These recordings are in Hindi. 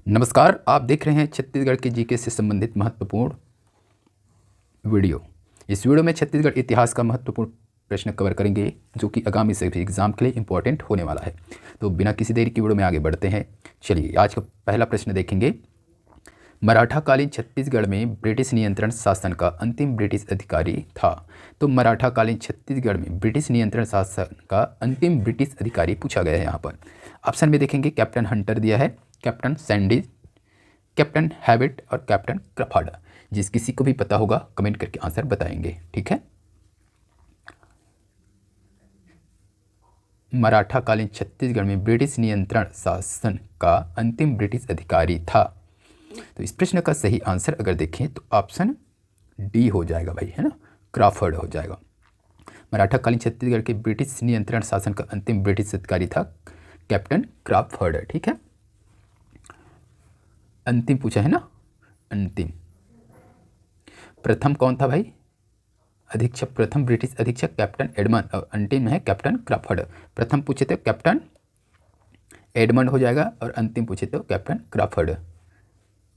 नमस्कार, आप देख रहे हैं छत्तीसगढ़ के जीके से संबंधित महत्वपूर्ण वीडियो। इस वीडियो में छत्तीसगढ़ इतिहास का महत्वपूर्ण प्रश्न कवर करेंगे जो कि आगामी सभी एग्जाम के लिए इंपॉर्टेंट होने वाला है। तो बिना किसी देरी की वीडियो में आगे बढ़ते हैं। चलिए आज का पहला प्रश्न देखेंगे। मराठाकालीन छत्तीसगढ़ में ब्रिटिश नियंत्रण शासन का अंतिम ब्रिटिश अधिकारी था। तो मराठाकालीन छत्तीसगढ़ में ब्रिटिश नियंत्रण शासन का अंतिम ब्रिटिश अधिकारी पूछा गया है। यहाँ पर ऑप्शन में देखेंगे कैप्टन हंटर दिया है, कैप्टन सैंडीज, कैप्टन हैबिट और कैप्टन क्रफर्ड। जिस किसी को भी पता होगा कमेंट करके आंसर बताएंगे। ठीक है, मराठाकालीन छत्तीसगढ़ में ब्रिटिश नियंत्रण शासन का अंतिम ब्रिटिश अधिकारी था। तो इस प्रश्न का सही आंसर अगर देखें तो ऑप्शन डी हो जाएगा भाई, है ना, क्रॉफर्ड हो जाएगा। मराठाकालीन छत्तीसगढ़ के ब्रिटिश नियंत्रण शासन का अंतिम ब्रिटिश अधिकारी था कैप्टन क्रॉफर्ड। ठीक है, अंतिम पूछा है ना, अंतिम। प्रथम कौन था भाई? अधीक्षक, प्रथम ब्रिटिश अधीक्षक कैप्टन एडमंड, और अंतिम है कैप्टन क्रॉफर्ड। प्रथम पूछे तो कैप्टन एडमंड हो जाएगा और अंतिम पूछे तो कैप्टन क्रॉफर्ड।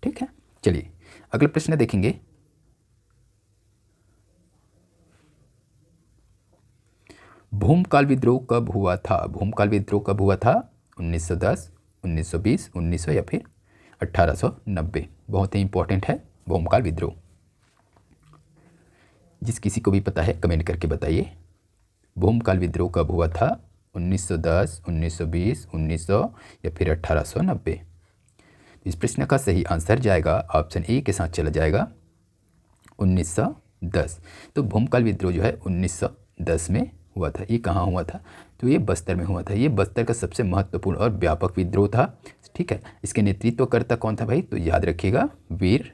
ठीक है, चलिए अगला प्रश्न देखेंगे। भूमकाल विद्रोह कब हुआ था? भूमकाल विद्रोह कब हुआ था? 1910, 1920, 1900 या फिर 1890। बहुत ही इंपॉर्टेंट है भूमकाल विद्रोह। जिस किसी को भी पता है कमेंट करके बताइए। भूमकाल विद्रोह कब हुआ था? 1910, 1920, 1900 या फिर 1890। इस प्रश्न का सही आंसर जाएगा ऑप्शन ए के साथ चला जाएगा 1910। तो भूमकाल विद्रोह जो है 1910 में हुआ था। ये कहाँ हुआ था? तो ये बस्तर में हुआ था। ये बस्तर का सबसे महत्वपूर्ण और व्यापक विद्रोह था। ठीक है, इसके नेतृत्वकर्ता कौन था भाई? तो याद रखिएगा वीर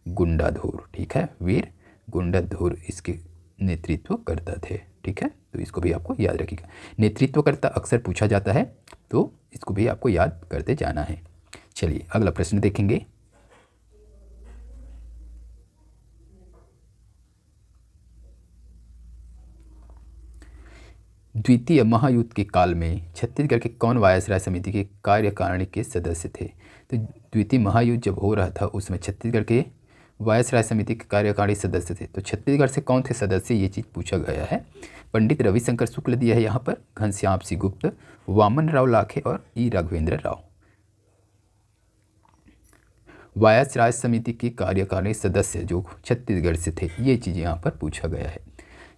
गुंडाधुर। ठीक है, वीर गुंडाधुर इसके नेतृत्व करता थे। ठीक है, तो इसको भी आपको याद रखिएगा। नेतृत्वकर्ता अक्सर पूछा जाता है तो इसको भी आपको याद करते जाना है। चलिए अगला प्रश्न देखेंगे। द्वितीय महायुद्ध के काल में छत्तीसगढ़ के कौन वायसराय समिति के कार्यकारिणी के सदस्य थे? तो द्वितीय महायुद्ध जब हो रहा था उसमें छत्तीसगढ़ के वायसराय समिति के कार्यकारी सदस्य थे। तो छत्तीसगढ़ से कौन थे सदस्य, ये चीज़ पूछा गया है। पंडित रविशंकर शुक्ल दिया है यहाँ पर, घनश्याम सिंह गुप्त, वामन राव लाखे और ई राघवेंद्र राव। वायसराय समिति के कार्यकारी सदस्य जो छत्तीसगढ़ से थे, ये चीज़ यहाँ पर पूछा गया है।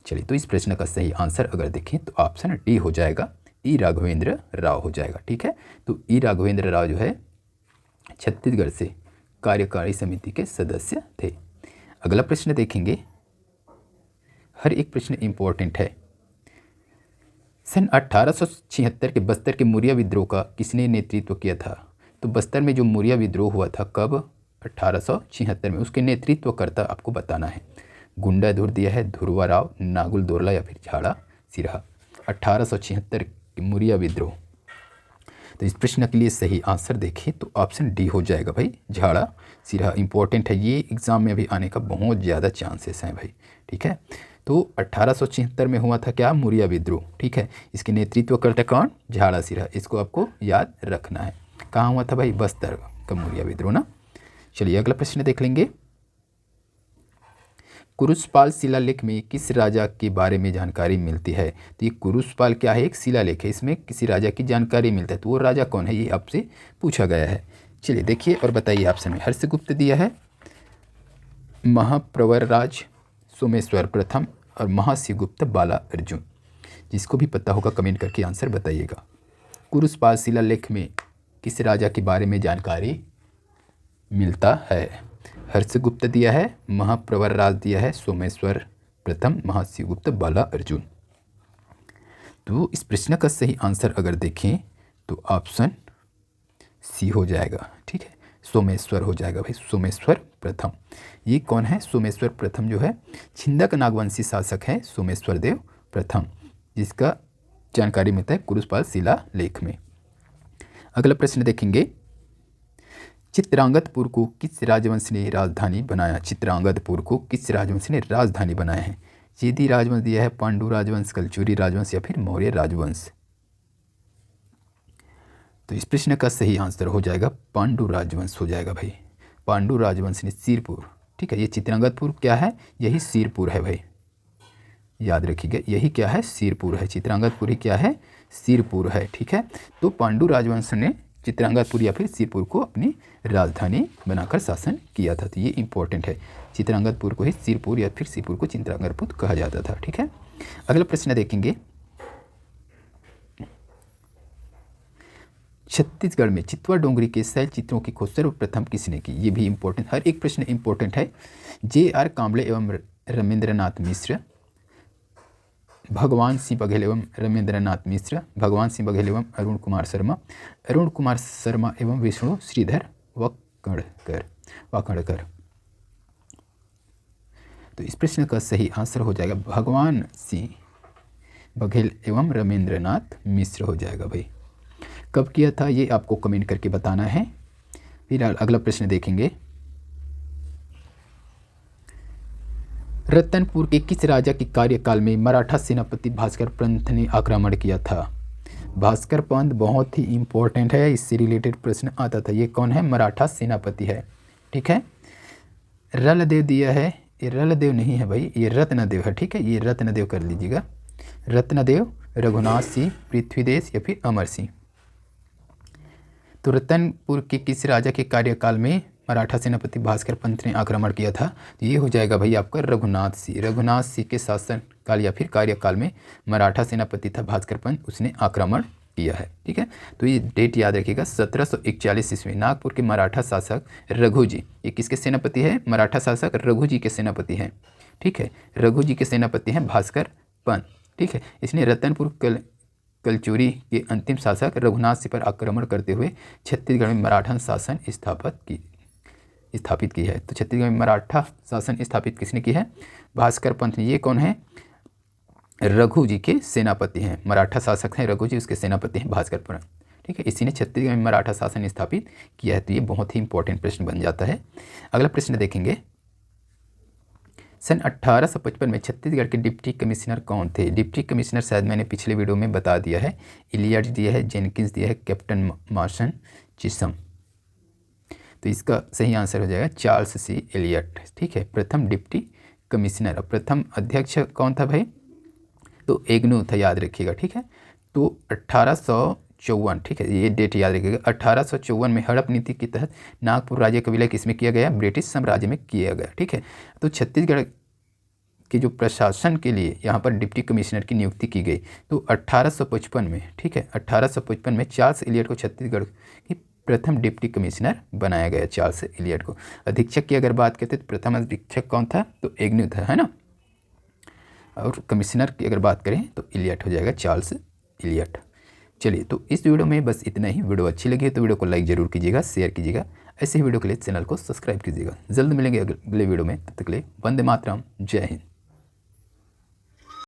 चलिए, तो इस प्रश्न का सही आंसर अगर देखें तो ऑप्शन डी हो जाएगा, ई राघवेंद्र राव हो जाएगा। ठीक है, तो ई राघवेंद्र राव जो है छत्तीसगढ़ से कार्यकारी समिति के सदस्य थे। अगला प्रश्न देखेंगे। हर एक प्रश्न इंपॉर्टेंट है। सन 1876 के बस्तर के मुरिया विद्रोह का किसने नेतृत्व किया था? तो बस्तर में जो मुरिया विद्रोह हुआ था कब? 1876 में। उसके नेतृत्वकर्ता आपको बताना है। गुंडाधुर दिया है ध्रुवा राव, नागुल दोरला या फिर झाड़ा सिरहा। 1876 के मुरिया विद्रोह। तो इस प्रश्न के लिए सही आंसर देखें तो ऑप्शन डी हो जाएगा भाई, झाड़ा सिरहा। इंपॉर्टेंट है, ये एग्जाम में भी आने का बहुत ज़्यादा चांसेस हैं भाई। ठीक है, तो 1876 में हुआ था क्या? मुरिया विद्रोह। ठीक है, इसके नेतृत्व करता कौन? झाड़ा सिरहा। इसको आपको याद रखना है। कहाँ हुआ था भाई? बस्तर का मुरिया विद्रोह ना। चलिए अगला प्रश्न देख लेंगे। कुरुषपाल शिलालेख में किस राजा के बारे में जानकारी मिलती है? तो ये कुरुषपाल क्या है? एक शिलालेख है, इसमें किसी राजा की जानकारी मिलता है। तो वो राजा कौन है, ये आपसे पूछा गया है। चलिए देखिए और बताइए। ऑप्शन में हर्षगुप्त दिया है, महाप्रवरराज सोमेश्वर प्रथम और महाशिवगुप्त बाला अर्जुन। जिसको भी पता होगा कमेंट करके आंसर बताइएगा। कुरुषपाल शिलालेख में किस राजा के बारे में जानकारी मिलता है? हर्षगुप्त दिया है, महाप्रवरराज दिया है, सोमेश्वर प्रथम, महाशिवगुप्त, बाला अर्जुन। तो इस प्रश्न का सही आंसर अगर देखें तो ऑप्शन सी हो जाएगा। ठीक है, सोमेश्वर हो जाएगा भाई, सोमेश्वर प्रथम। ये कौन है? सोमेश्वर प्रथम जो है छिंदक नागवंशी शासक है, सोमेश्वर देव प्रथम, जिसका जानकारी मिलता है कुरुषपाल शिलालेख में। अगला प्रश्न देखेंगे। चित्रांगदपुर को किस राजवंश ने राजधानी बनाया? चित्रांगदपुर को किस राजवंश ने राजधानी बनाया है? चेदी राजवंश दिया है, पांडु राजवंश, कलचुरी राजवंश या फिर मौर्य राजवंश। तो इस प्रश्न का सही आंसर हो जाएगा पांडु राजवंश हो जाएगा भाई। पांडु राजवंश ने सिरपुर, ठीक है, ये चित्रांगदपुर क्या है, यही सिरपुर है भाई, याद रखिएगा, यही क्या है, सिरपुर है। चित्रांगदपुर ही क्या है, सिरपुर है, ठीक है। तो पांडु राजवंश ने चित्रांगदपुर या फिर सिरपुर को अपनी राजधानी बनाकर शासन किया था। तो ये इंपॉर्टेंट है, चित्रांगदपुर को ही सिरपुर या फिर सिरपुर को चित्रांगदपुर कहा जाता था, ठीक है। अगला प्रश्न देखेंगे, छत्तीसगढ़ में चितवा डोंगरी के शैल चित्रों की खोज सर्वप्रथम किसने की। ये भी इंपॉर्टेंट, हर एक प्रश्न इंपॉर्टेंट है। J.R. कांबले एवं रमेंद्रनाथ मिश्र, भगवान सिंह बघेल एवं रमेंद्रनाथ मिश्र, भगवान सिंह बघेल एवं अरुण कुमार शर्मा एवं विष्णु श्रीधर वाकड़कर। तो इस प्रश्न का सही आंसर हो जाएगा भगवान सिंह बघेल एवं रमेंद्रनाथ मिश्र हो जाएगा भाई। कब किया था ये आपको कमेंट करके बताना है। फिलहाल अगला प्रश्न देखेंगे, रतनपुर के किस राजा के कार्यकाल में मराठा सेनापति भास्कर पंत ने आक्रमण किया था। भास्कर पंत बहुत ही इंपॉर्टेंट है, इससे रिलेटेड प्रश्न आता था। ये कौन है, मराठा सेनापति है, ठीक है। रलदेव दिया है, ये रलदेव नहीं है भाई, ये रत्नदेव है, ठीक है, ये रत्नदेव कर लीजिएगा। रत्नदेव, रघुनाथ सिंह, पृथ्वीदेव या फिर अमर सिंह। तो रतनपुर के किस राजा के कार्यकाल में मराठा सेनापति भास्कर पंत ने आक्रमण किया था। तो ये हो जाएगा भाई आपका रघुनाथ सिंह। रघुनाथ सिंह के शासनकाल या फिर कार्यकाल में मराठा सेनापति था भास्कर पंत, उसने आक्रमण किया है, ठीक है। तो ये डेट याद रखिएगा, 1741 ईस्वी। नागपुर के मराठा शासक रघु जी, ये किसके सेनापति है, मराठा शासक रघु जी के सेनापति हैं, ठीक है। रघु जी के सेनापति हैं भास्कर पंत, ठीक है। इसने रतनपुर कलचुरी के अंतिम शासक रघुनाथ सिंह पर आक्रमण करते हुए छत्तीसगढ़ में मराठा शासन स्थापित की है। तो छत्तीसगढ़ में मराठा शासन स्थापित किसने की है, भास्कर पंत ने। ये कौन है, रघु जी के सेनापति हैं, मराठा शासक हैं रघु जी, उसके सेनापति हैं भास्कर पंत, ठीक है। इसी ने छत्तीसगढ़ में मराठा शासन स्थापित किया है। तो ये बहुत ही इंपॉर्टेंट प्रश्न बन जाता है। अगला प्रश्न देखेंगे, सन 1855 में छत्तीसगढ़ के डिप्टी कमिश्नर कौन थे। डिप्टी कमिश्नर शायद मैंने पिछले वीडियो में बता दिया है, इलियट दिया है, जेनकिंस दिया है, कैप्टन मार्शन चिसम। तो इसका सही आंसर हो जाएगा चार्ल्स सी इलियट, ठीक है, प्रथम डिप्टी कमिश्नर। प्रथम अध्यक्ष कौन था भाई, तो एग्नू था, याद रखिएगा, ठीक है। तो 1854, ठीक है, ये डेट याद रखिएगा। 1854 में हड़प नीति के तहत नागपुर राज्य का विलय किसमें किया गया, ब्रिटिश साम्राज्य में किया गया, ठीक है। तो छत्तीसगढ़ के जो प्रशासन के लिए यहाँ पर डिप्टी कमिश्नर की नियुक्ति की गई, तो 1855 में, ठीक है, 1855 में चार्ल्स इलियट को छत्तीसगढ़ की प्रथम डिप्टी कमिश्नर बनाया गया, चार्ल्स इलियट को। अधीक्षक की अगर बात करते तो प्रथम अधीक्षक कौन था, तो एग्न्यू था, है ना। और कमिश्नर की अगर बात करें तो इलियट हो जाएगा, चार्ल्स इलियट। चलिए, तो इस वीडियो में बस इतना ही। वीडियो अच्छी लगी तो वीडियो को लाइक जरूर कीजिएगा, शेयर कीजिएगा। ऐसे ही वीडियो के लिए चैनल को सब्सक्राइब कीजिएगा। जल्द मिलेंगे अगले वीडियो में, तब तक के लिए वंदे मातरम, जय हिंद।